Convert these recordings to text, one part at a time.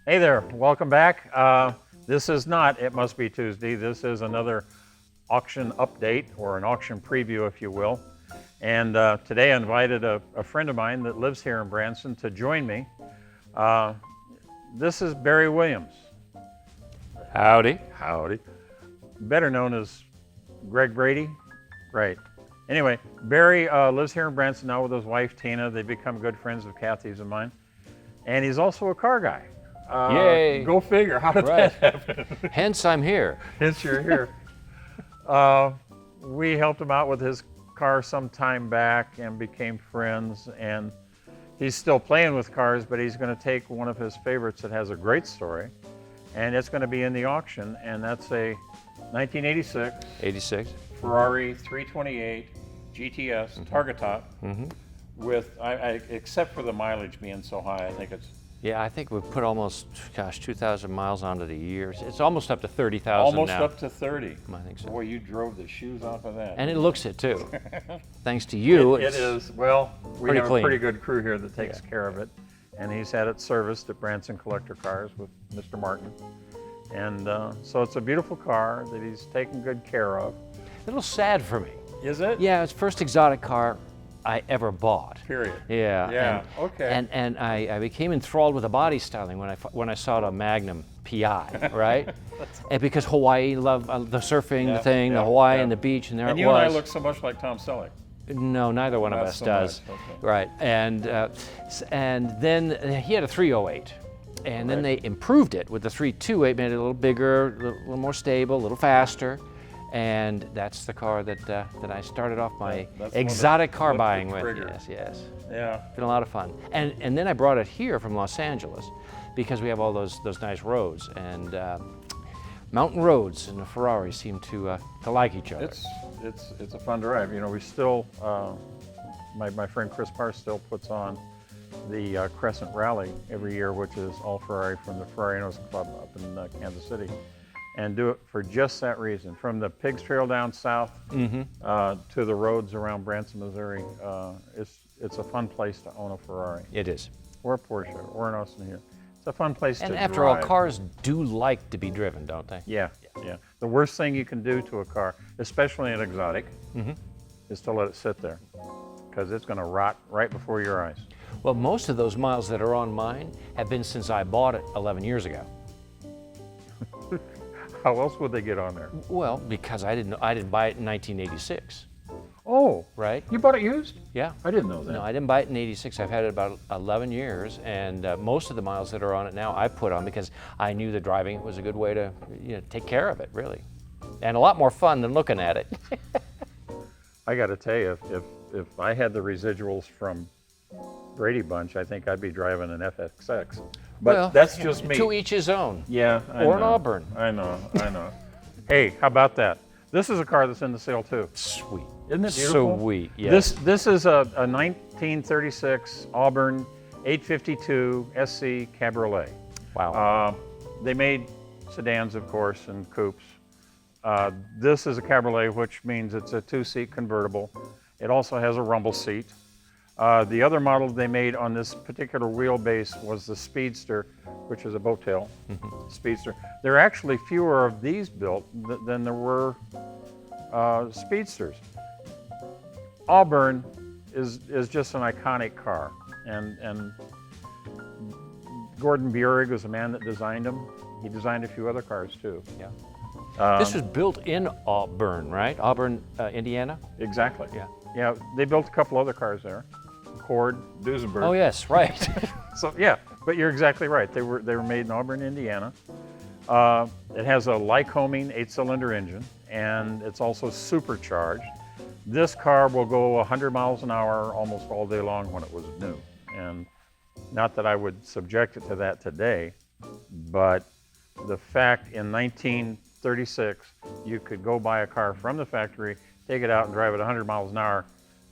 Hey there, welcome back. This is not It Must Be Tuesday. This is another auction update or an auction preview, if you will. And today I invited a friend of mine that lives here in Branson to join me. This is Barry Williams. Howdy. Howdy. Better known as Greg Brady. Right. Anyway, Barry lives here in Branson now with his wife, Tina. They've become good friends of Kathy's and mine. And he's also a car guy. Yay. Go figure. How did that happen? Hence, I'm here. Hence you're here. We helped him out with his car some time back and became friends. And he's still playing with cars, but he's going to take one of his favorites that has a great story. And it's going to be in the auction. And that's a 1986 86. Ferrari 328 GTS Target Top. With, except for the mileage being so high, I think it's Yeah, I think we've put almost, 2,000 miles onto the years. It's almost up to 30,000 almost now. up to 30. I think so. Boy, you drove the shoes off of that. And it looks it too. Thanks to you. It is. Well, we pretty have clean. a pretty good crew here that takes care of it. And he's had it serviced at Branson Collector Cars with Mr. Martin. And so it's a beautiful car that he's taken good care of. A little sad for me. Is it? Yeah, it's the first exotic car I ever bought. Period. Yeah. Yeah, okay. And I became enthralled with the body styling when I saw the Magnum PI, right? And because Hawaii, loved the surfing, the thing, the Hawaii and the beach, and there and it you was. and I look so much like Tom Selleck. No, neither one of Not us so does. much, okay. Right, and then he had a 308, and then they improved it with the 328, made it a little bigger, a little more stable, a little faster, and that's the car that I started off my That's exotic one car that buying flipped with. the trigger. Yes, Yeah. been a lot of fun, and then I brought it here from Los Angeles because we have all those nice roads and. Mountain roads and the Ferrari seem to like each other. It's a fun drive. You know, we still, my friend Chris Parr still puts on the Crescent Rally every year, which is all Ferrari from the Ferrarinos Club up in Kansas City, and do it for just that reason. From the Pigs Trail down south to the roads around Branson, Missouri, it's a fun place to own a Ferrari. It is. Or a Porsche, or an Austin here. It's a fun place to And drive. after all, cars do like to be driven, don't they? Yeah. The worst thing you can do to a car, especially an exotic, is to let it sit there, because it's going to rot right before your eyes. Well, most of those miles that are on mine have been since I bought it 11 years ago. How else would they get on there? Well, because I didn't buy it in 1986, Oh, right? you bought it used? Yeah. I didn't know that. No, I didn't buy it in 86. I've had it about 11 years, and most of the miles that are on it now I put on because I knew that driving it was a good way to take care of it, really. And a lot more fun than looking at it. I got to tell you, if I had the residuals from Brady Bunch, I think I'd be driving an FXX. But Well, that's just me. To each his own. Yeah, I Or an know. Auburn. I know. Hey, how about that? This is a car that's in the sale too. Sweet. Isn't it beautiful? Sweet, yes. This is a 1936 Auburn 852 SC Cabriolet. Wow. They made sedans, of course, and coupes. This is a Cabriolet, which means it's a two-seat convertible. It also has a rumble seat. The other model they made on this particular wheelbase was the Speedster, which is a boat tail Speedster. There are actually fewer of these built than there were Speedsters. Auburn is just an iconic car, and Gordon Burig was the man that designed them. He designed a few other cars too. Yeah. This was built in Auburn, right? Auburn, Indiana? Exactly. Yeah. Yeah, they built a couple other cars there. Accord, Duesenberg. Oh, yes, right. So yeah, but you're exactly right. They were made in Auburn, Indiana. It has a Lycoming 8-cylinder engine, and it's also supercharged. This car will go 100 miles an hour almost all day long when it was new. And not that I would subject it to that today, but the fact in 1936 you could go buy a car from the factory, take it out and drive it 100 miles an hour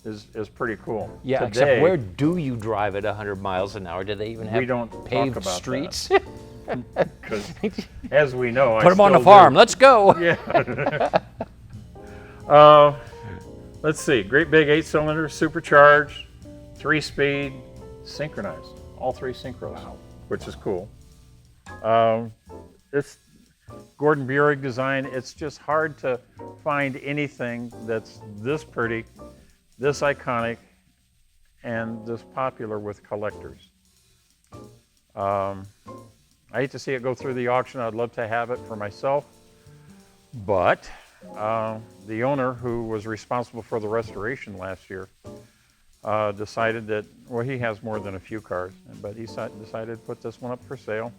is pretty cool. Yeah, Today, except where do you drive at 100 miles an hour? Do they even have we don't talk paved about streets? because as we know, Put them on the farm. Let's go. Yeah. Let's see. Great big 8-cylinder, supercharged, 3-speed, synchronized. All 3 synchros, which is cool. It's Gordon Burig design. It's just hard to find anything that's this pretty, this iconic, and this popular with collectors. I hate to see it go through the auction. I'd love to have it for myself, but the owner who was responsible for the restoration last year decided that, well, he has more than a few cars, but he decided to put this one up for sale,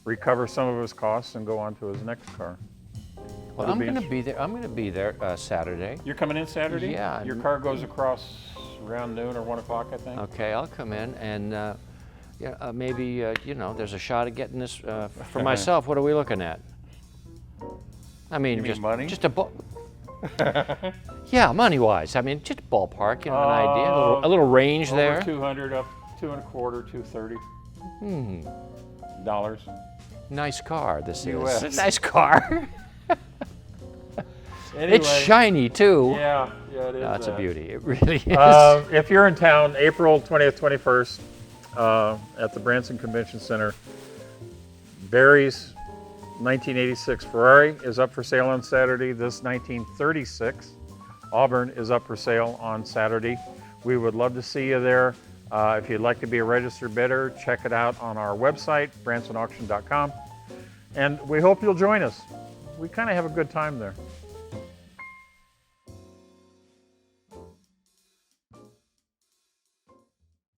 recover some of his costs, and go on to his next car. Well, I'm going to be there. I'm going to be there Saturday. You're coming in Saturday? Yeah. Your car goes across around noon or 1 o'clock, I think. Okay, I'll come in and maybe you know, there's a shot at getting this for myself. What are we looking at? I mean, You mean just money? just a yeah, money-wise. I mean, just a ballpark, you know, an idea, a little range Over there. 200 up, 225, 230 dollars. Nice car. This US. is a nice car. Anyway, It's shiny too. Yeah, it is. No, it's a beauty. It really is. If you're in town, April 20th, 21st, at the Branson Convention Center, Barry's 1986 Ferrari is up for sale on Saturday. This 1936 Auburn is up for sale on Saturday. We would love to see you there. If you'd like to be a registered bidder, check it out on our website, bransonauction.com. And we hope you'll join us. We kind of have a good time there.